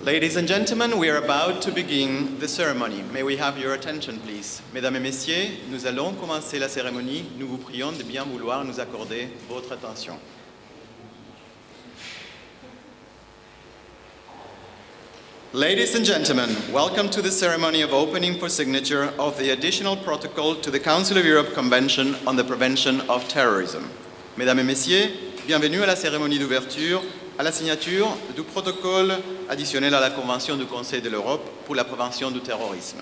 Ladies and gentlemen, we are about to begin the ceremony. May we have your attention, please? Mesdames et messieurs, nous allons commencer la cérémonie. Nous vous prions de bien vouloir nous accorder votre attention. Ladies and gentlemen, welcome to the ceremony of opening for signature of the additional protocol to the Council of Europe Convention on the Prevention of Terrorism. Mesdames et messieurs, bienvenue à la cérémonie d'ouverture, à la signature du protocole additionnel à la Convention du Conseil de l'Europe pour la prévention du terrorisme.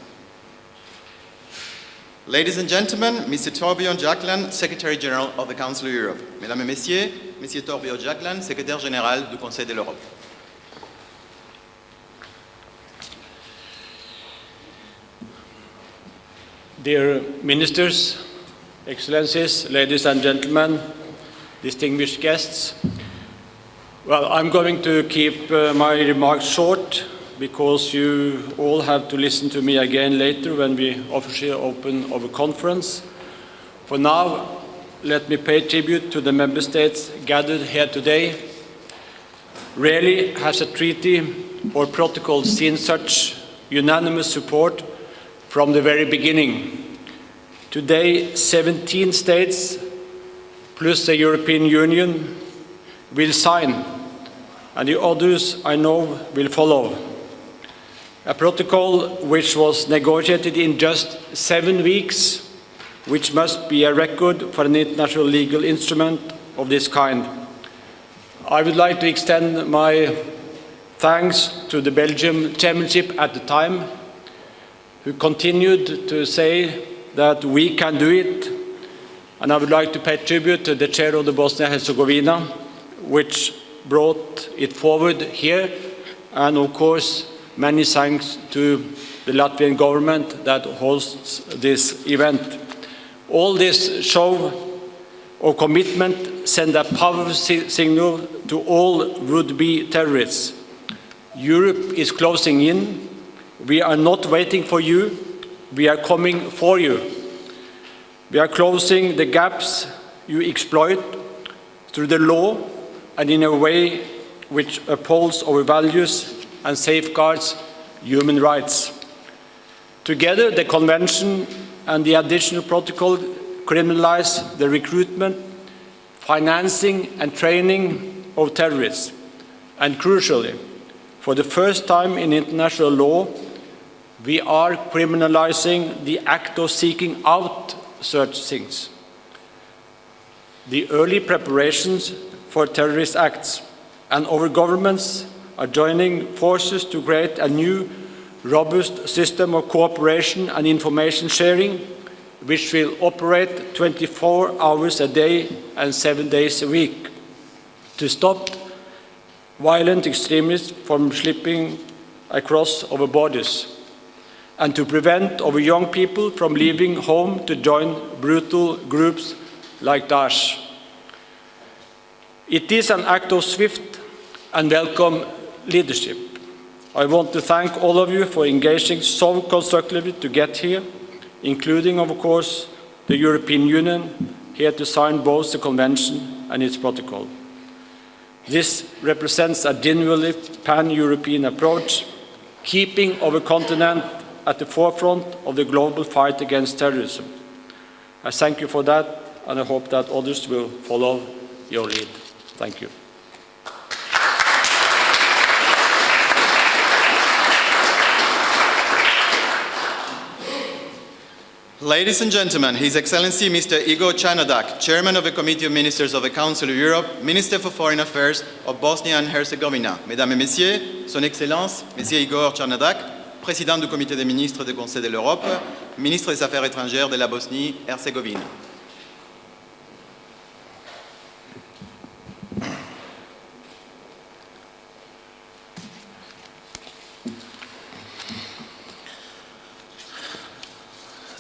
Ladies and gentlemen, Mr. Torbjörn Jagland, Secretary General of the Council of Europe. Mesdames et messieurs, Mr. Torbjörn Jagland, Secrétaire général du Conseil de l'Europe. Dear Ministers, Excellencies, ladies and gentlemen, distinguished guests, well, I'm going to keep my remarks short because you all have to listen to me again later when we officially open our conference. For now, let me pay tribute to the member states gathered here today. Rarely has a treaty or protocol seen such unanimous support from the very beginning. Today, 17 states plus the European Union will sign, and the others I know will follow. A protocol which was negotiated in just 7 weeks, which must be a record for an international legal instrument of this kind. I would like to extend my thanks to the Belgian chairmanship at the time, who continued to say that we can do it, and I would like to pay tribute to the chair of the Bosnia-Herzegovina, which brought it forward here, and of course many thanks to the Latvian government that hosts this event. All this show of commitment send a powerful signal to all would-be terrorists. Europe is closing in. We are not waiting for you, we are coming for you. We are closing the gaps you exploit through the law and in a way which upholds our values and safeguards human rights. Together, the Convention and the additional protocol criminalize the recruitment, financing and training of terrorists. And crucially, for the first time in international law, we are criminalizing the act of seeking out such things. The early preparations for terrorist acts, and our governments are joining forces to create a new, robust system of cooperation and information sharing, which will operate 24 hours a day and 7 days a week, to stop violent extremists from slipping across our borders, and to prevent our young people from leaving home to join brutal groups like Daesh. It is an act of swift and welcome leadership. I want to thank all of you for engaging so constructively to get here, including, of course, the European Union, here to sign both the Convention and its protocol. This represents a genuinely pan-European approach, keeping our continent at the forefront of the global fight against terrorism. I thank you for that, and I hope that others will follow your lead. Thank you. Ladies and gentlemen, His Excellency Mr. Igor Černodak, Chairman of the Committee of Ministers of the Council of Europe, Minister for Foreign Affairs of Bosnia and Herzegovina. Mesdames et Messieurs, Son Excellence, Monsieur Igor Černodak, Président du Comité des ministres du Conseil de l'Europe, Ministre des Affaires étrangères de la Bosnie-Herzégovine.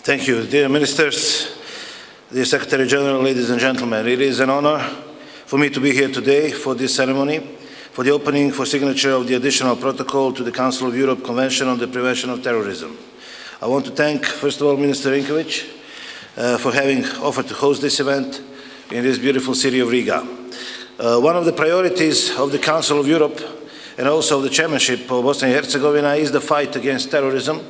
Thank you. Dear Ministers, dear Secretary General, ladies and gentlemen, it is an honor for me to be here today for this ceremony, for the opening for signature of the additional protocol to the Council of Europe Convention on the Prevention of Terrorism. I want to thank, first of all, Minister Rinkovic for having offered to host this event in this beautiful city of Riga. One of the priorities of the Council of Europe and also the chairmanship of Bosnia and Herzegovina is the fight against terrorism,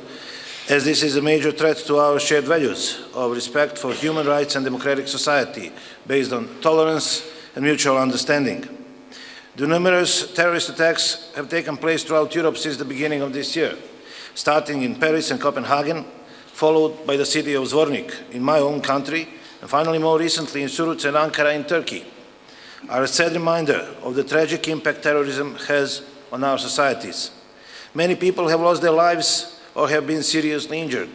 as this is a major threat to our shared values of respect for human rights and democratic society based on tolerance and mutual understanding. The numerous terrorist attacks have taken place throughout Europe since the beginning of this year, starting in Paris and Copenhagen, followed by the city of Zvornik in my own country, and finally more recently in Suruc and Ankara in Turkey, are a sad reminder of the tragic impact terrorism has on our societies. Many people have lost their lives or have been seriously injured.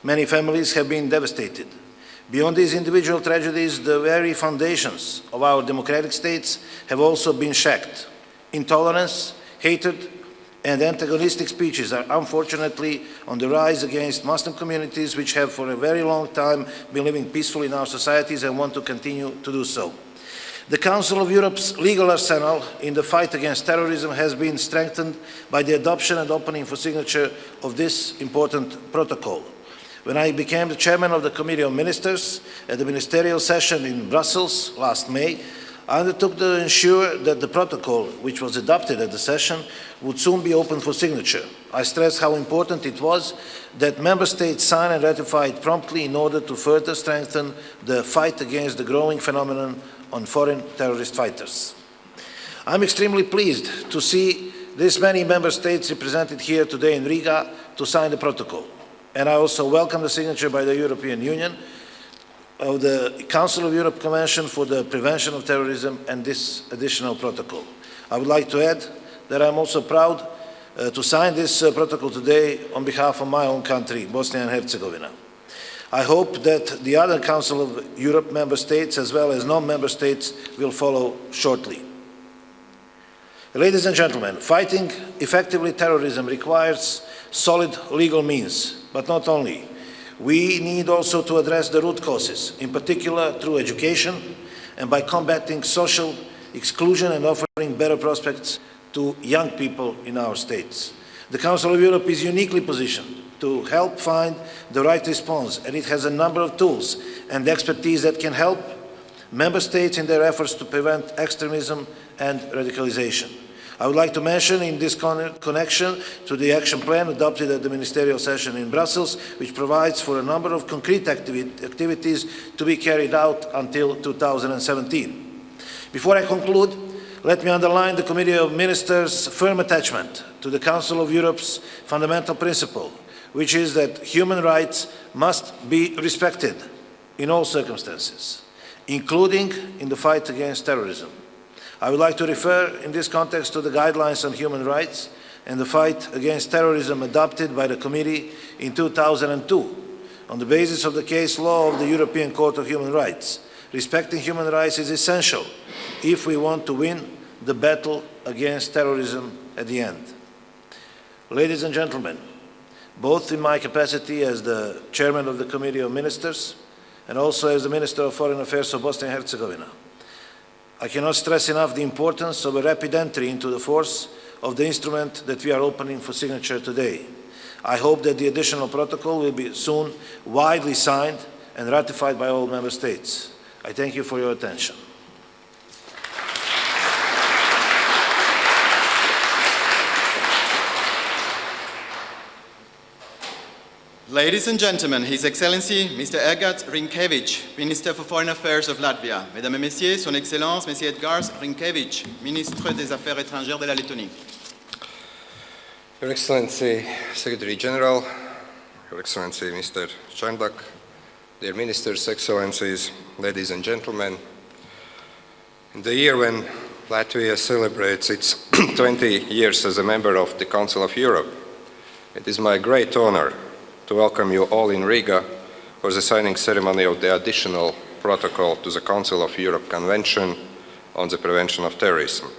Many families have been devastated. Beyond these individual tragedies, the very foundations of our democratic states have also been shaken. Intolerance, hatred, and antagonistic speeches are unfortunately on the rise against Muslim communities which have for a very long time been living peacefully in our societies and want to continue to do so. The Council of Europe's legal arsenal in the fight against terrorism has been strengthened by the adoption and opening for signature of this important protocol. When I became the chairman of the Committee of Ministers at the ministerial session in Brussels last May, I undertook to ensure that the protocol, which was adopted at the session, would soon be open for signature. I stressed how important it was that member states sign and ratify it promptly in order to further strengthen the fight against the growing phenomenon on foreign terrorist fighters. I'm extremely pleased to see this many member states represented here today in Riga to sign the protocol. And I also welcome the signature by the European Union of the Council of Europe Convention for the Prevention of Terrorism and this additional protocol. I would like to add that I'm also proud to sign this protocol today on behalf of my own country, Bosnia and Herzegovina. I hope that the other Council of Europe member states as well as non-member states will follow shortly. Ladies and gentlemen, fighting effectively terrorism requires solid legal means, but not only. We need also to address the root causes, in particular through education and by combating social exclusion and offering better prospects to young people in our states. The Council of Europe is uniquely positioned to help find the right response, and it has a number of tools and expertise that can help member states in their efforts to prevent extremism and radicalization. I would like to mention in this connection to the action plan adopted at the ministerial session in Brussels, which provides for a number of concrete activities to be carried out until 2017. Before I conclude, let me underline the Committee of Ministers' firm attachment to the Council of Europe's fundamental principle, which is that human rights must be respected in all circumstances, including in the fight against terrorism. I would like to refer in this context to the guidelines on human rights and the fight against terrorism adopted by the Committee in 2002 on the basis of the case law of the European Court of Human Rights. Respecting human rights is essential if we want to win the battle against terrorism at the end. Ladies and gentlemen, both in my capacity as the chairman of the Committee of Ministers and also as the Minister of Foreign Affairs of Bosnia and Herzegovina, I cannot stress enough the importance of a rapid entry into the force of the instrument that we are opening for signature today. I hope that the additional protocol will be soon widely signed and ratified by all member states. I thank you for your attention. Ladies and gentlemen, His Excellency Mr. Edgars Rinkēvičs, Minister for Foreign Affairs of Latvia. Mesdames et Messieurs, Son Excellence Monsieur Edgars Rinkēvičs, Ministre des Affaires étrangères de la Lettonie. Your Excellency, Secretary General, Your Excellency Mr. Černdak, dear Ministers, Excellencies, ladies and gentlemen, in the year when Latvia celebrates its 20 years as a member of the Council of Europe, it is my great honor to welcome you all in Riga for the signing ceremony of the additional protocol to the Council of Europe Convention on the Prevention of Terrorism.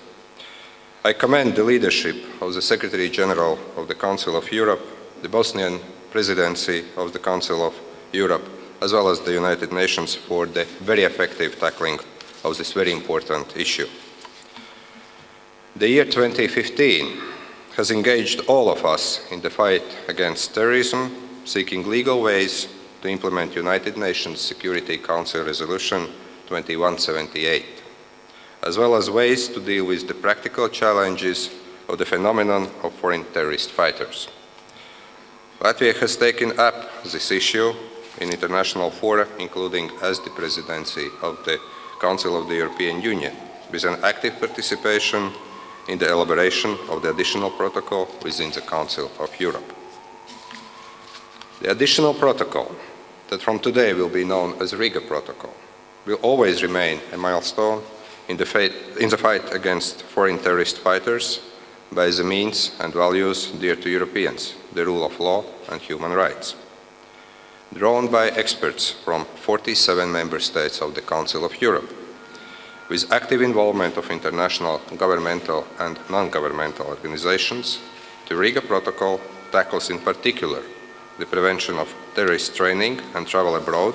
I commend the leadership of the Secretary General of the Council of Europe, the Bosnian Presidency of the Council of Europe, as well as the United Nations for the very effective tackling of this very important issue. The year 2015 has engaged all of us in the fight against terrorism, seeking legal ways to implement United Nations Security Council Resolution 2178, as well as ways to deal with the practical challenges of the phenomenon of foreign terrorist fighters. Latvia has taken up this issue in international fora, including as the presidency of the Council of the European Union, with an active participation in the elaboration of the additional protocol within the Council of Europe. The additional protocol, that from today will be known as Riga Protocol, will always remain a milestone in the fight against foreign terrorist fighters by the means and values dear to Europeans, the rule of law and human rights. Drawn by experts from 47 member states of the Council of Europe, with active involvement of international governmental and non-governmental organizations, the Riga Protocol tackles in particular the prevention of terrorist training and travel abroad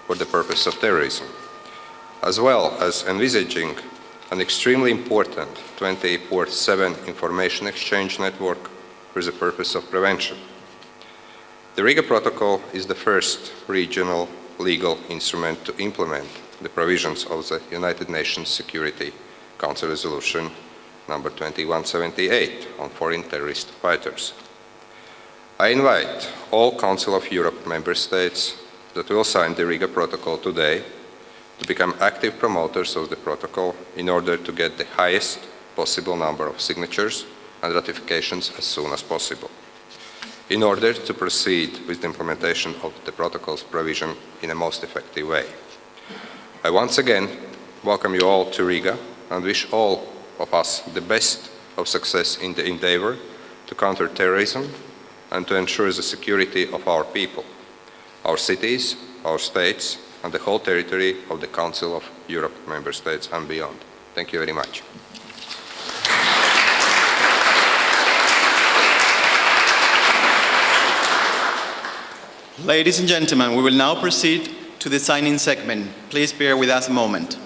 for the purpose of terrorism, as well as envisaging an extremely important 24/7 information exchange network for the purpose of prevention. The Riga Protocol is the first regional legal instrument to implement the provisions of the United Nations Security Council Resolution number 2178 on foreign terrorist fighters. I invite all Council of Europe member states that will sign the Riga Protocol today to become active promoters of the protocol in order to get the highest possible number of signatures and ratifications as soon as possible, in order to proceed with the implementation of the protocol's provision in a most effective way. I once again welcome you all to Riga and wish all of us the best of success in the endeavor to counter terrorism and to ensure the security of our people, our cities, our states, and the whole territory of the Council of Europe member states and beyond. Thank you very much. Ladies and gentlemen, we will now proceed to the signing segment. Please bear with us a moment.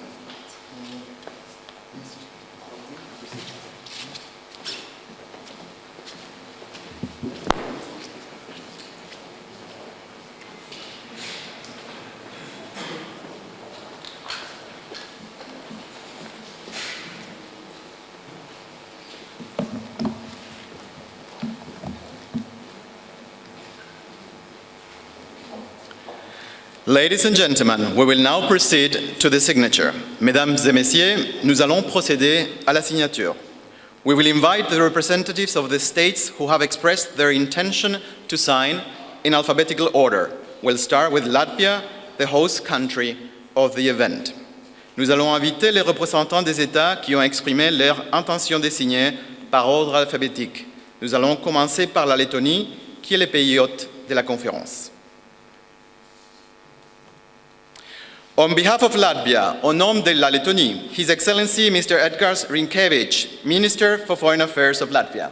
Ladies and gentlemen, we will now proceed to the signature. Mesdames et messieurs, nous allons procéder à la signature. We will invite the representatives of the states who have expressed their intention to sign in alphabetical order. We'll start with Latvia, the host country of the event. Nous allons inviter les représentants des États qui ont exprimé leur intention de signer par ordre alphabétique. Nous allons commencer par la Lettonie, qui est le pays hôte de la conférence. On behalf of Latvia, au nom de la Lettonie, His Excellency Mr. Edgars Rinkēvičs, Minister for Foreign Affairs of Latvia.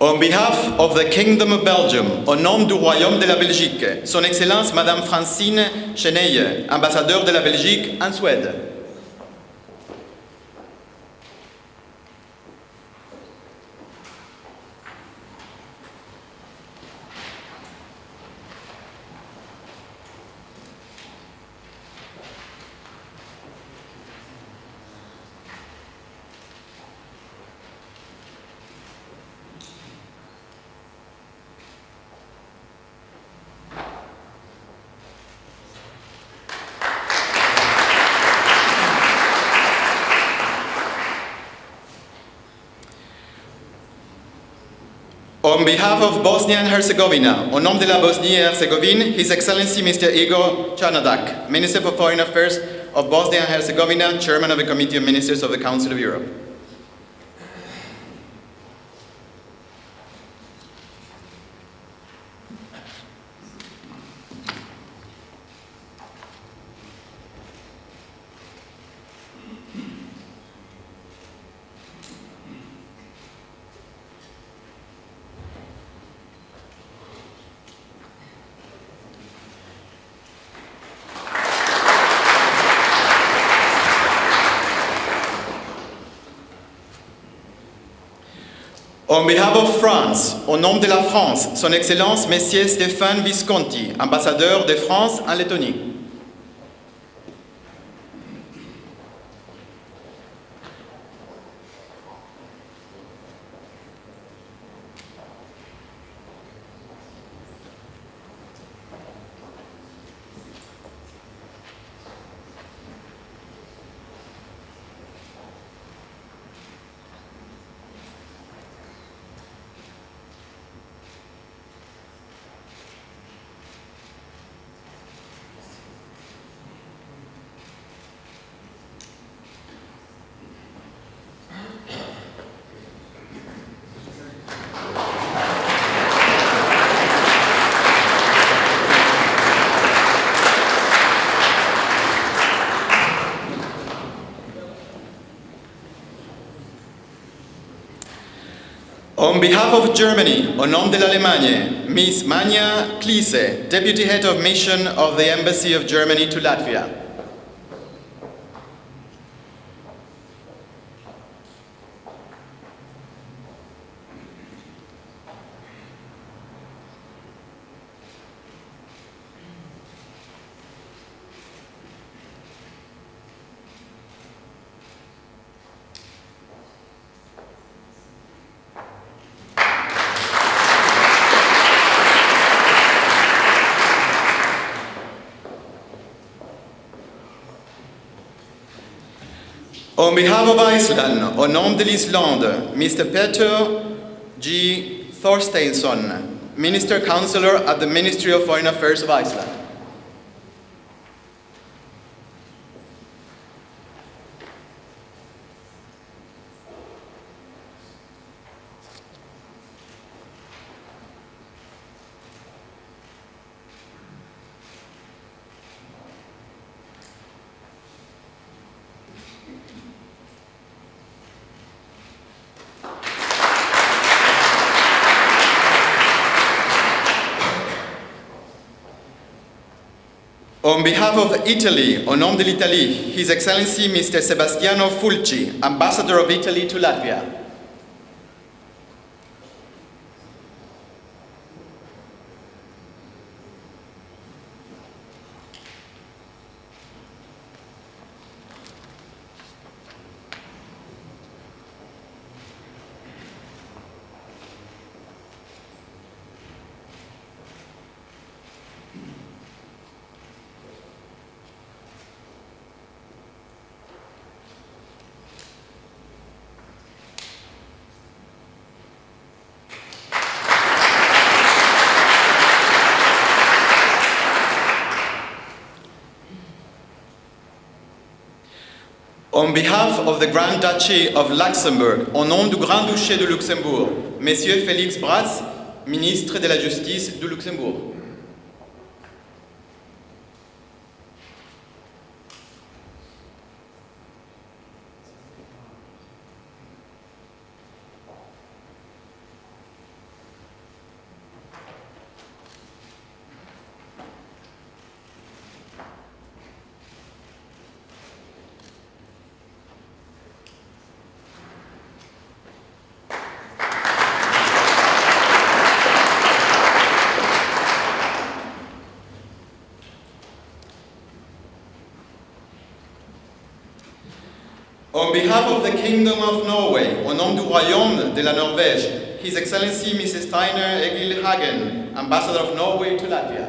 On behalf of the Kingdom of Belgium, au nom du Royaume de la Belgique, Son Excellence Madame Francine Cheneille, ambassadeur de la Belgique en Suède. On behalf of Bosnia and Herzegovina, au nom de la Bosnie-Herzégovine, His Excellency Mr. Igor Čarnadak, Minister for Foreign Affairs of Bosnia and Herzegovina, Chairman of the Committee of Ministers of the Council of Europe. On behalf of France, au nom de la France, Son Excellence Monsieur Stéphane Visconti, ambassadeur de France en Lettonie. On behalf of Germany, au nom de l'Allemagne, Miss Manja Kliese, Deputy Head of Mission of the Embassy of Germany to Latvia. On behalf of Iceland, au nom de l'Islande, Mr. Peter G. Thorsteinsson, Minister Counselor at the Ministry of Foreign Affairs of Iceland. On behalf of Italy, au nom de l'Italie, His Excellency Mr. Sebastiano Fulci, Ambassador of Italy to Latvia. On behalf of the Grand Duchy of Luxembourg, au nom du Grand-Duché de Luxembourg, Monsieur Félix Braz, ministre de la Justice du Luxembourg. On behalf of the Kingdom of Norway, au nom du Royaume de la Norvège, His Excellency Mrs. Steiner Egil Hagen, Ambassador of Norway to Latvia.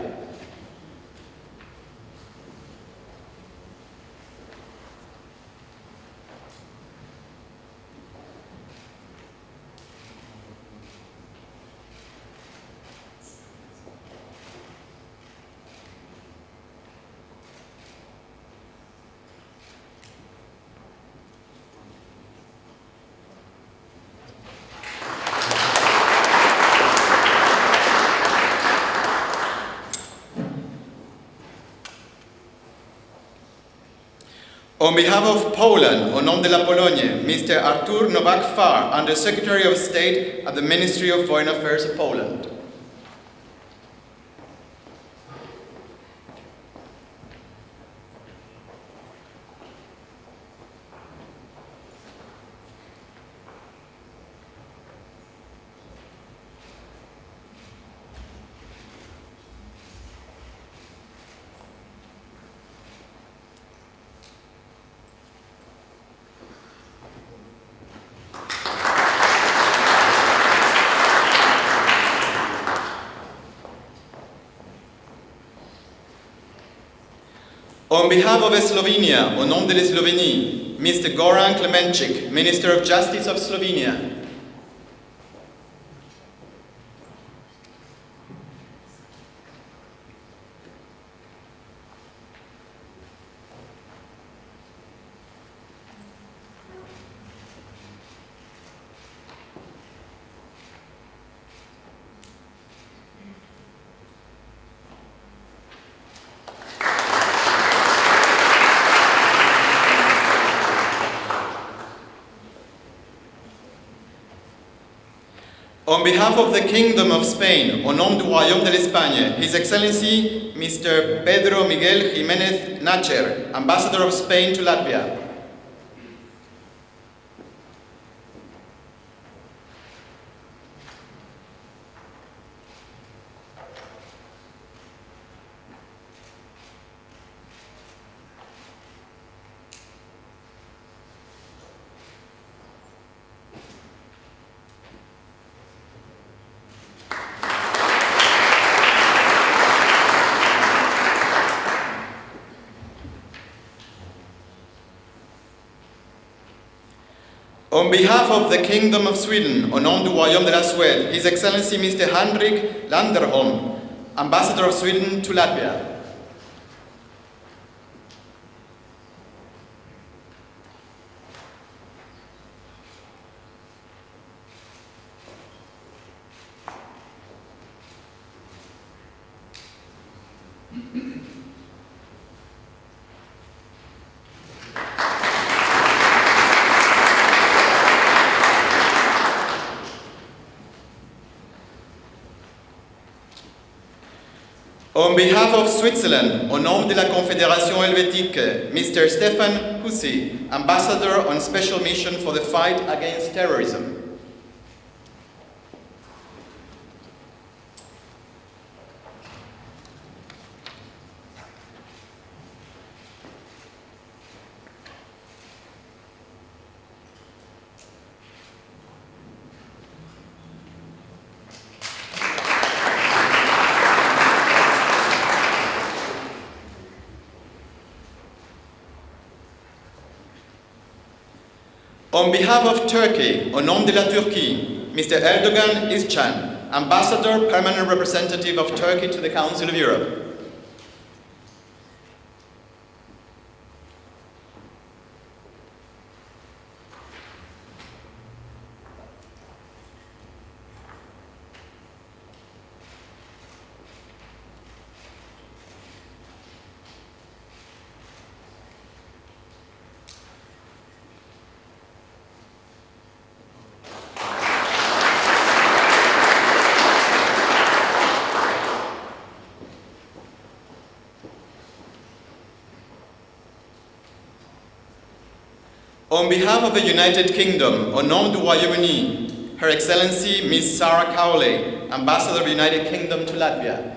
On behalf of Poland, au nom de la Pologne, Mr. Artur Nowak-Far, Under-Secretary of State at the Ministry of Foreign Affairs of Poland. On behalf of Slovenia, au nom de la Slovénie, Mr. Goran Klemenčić, Minister of Justice of Slovenia. On behalf of the Kingdom of Spain, au nom du Royaume de l'Espagne, His Excellency Mr. Pedro Miguel Jiménez Nacher, Ambassador of Spain to Latvia. On behalf of the Kingdom of Sweden, au nom du Royaume de la Suède, His Excellency Mr. Henrik Landerholm, Ambassador of Sweden to Latvia. On behalf of Switzerland, au nom de la Confédération helvétique, Mr. Stefan Hussey, Ambassador on Special Mission for the Fight Against Terrorism. On behalf of Turkey, au nom de la Turquie, Mr. Erdogan İzcan, Ambassador, Permanent Representative of Turkey to the Council of Europe. On behalf of the United Kingdom, au nom du Royaume-Uni, Her Excellency Ms. Sarah Cowley, Ambassador of the United Kingdom to Latvia.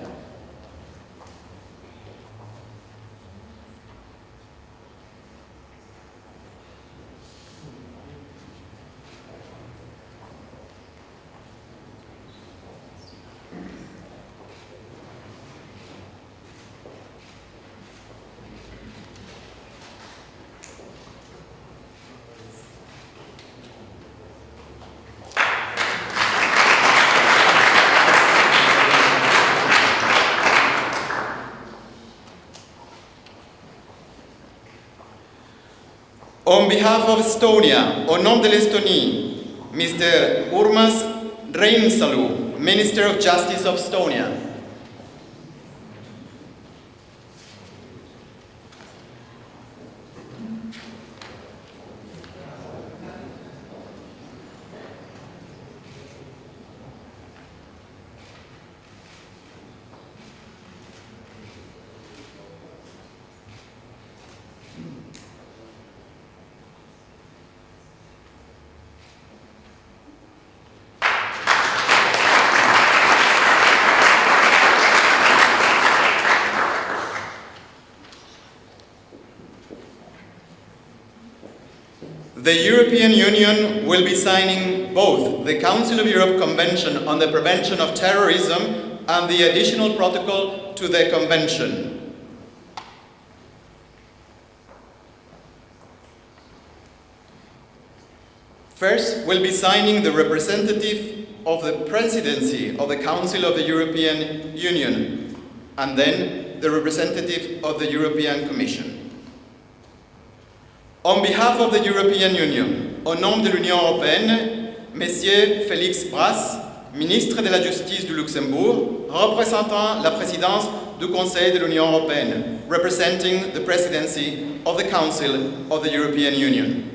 On behalf of Estonia, au nom de l'Estonie, Mr. Urmas Reinsalu, Minister of Justice of Estonia. The European Union will be signing both the Council of Europe Convention on the Prevention of Terrorism and the additional protocol to the Convention. First, we'll be signing the representative of the Presidency of the Council of the European Union, and then the representative of the European Commission. On behalf of the European Union, au nom de l'Union européenne, Messieurs Félix Bras, ministre de la Justice du Luxembourg, représentant la présidence du Conseil de l'Union européenne, representing the presidency of the Council of the European Union.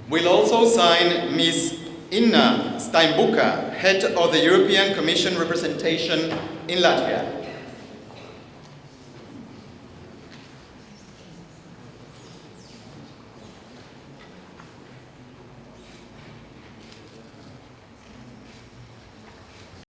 We'll also sign Ms. Inna Steinbuka, head of the European Commission representation in Latvia.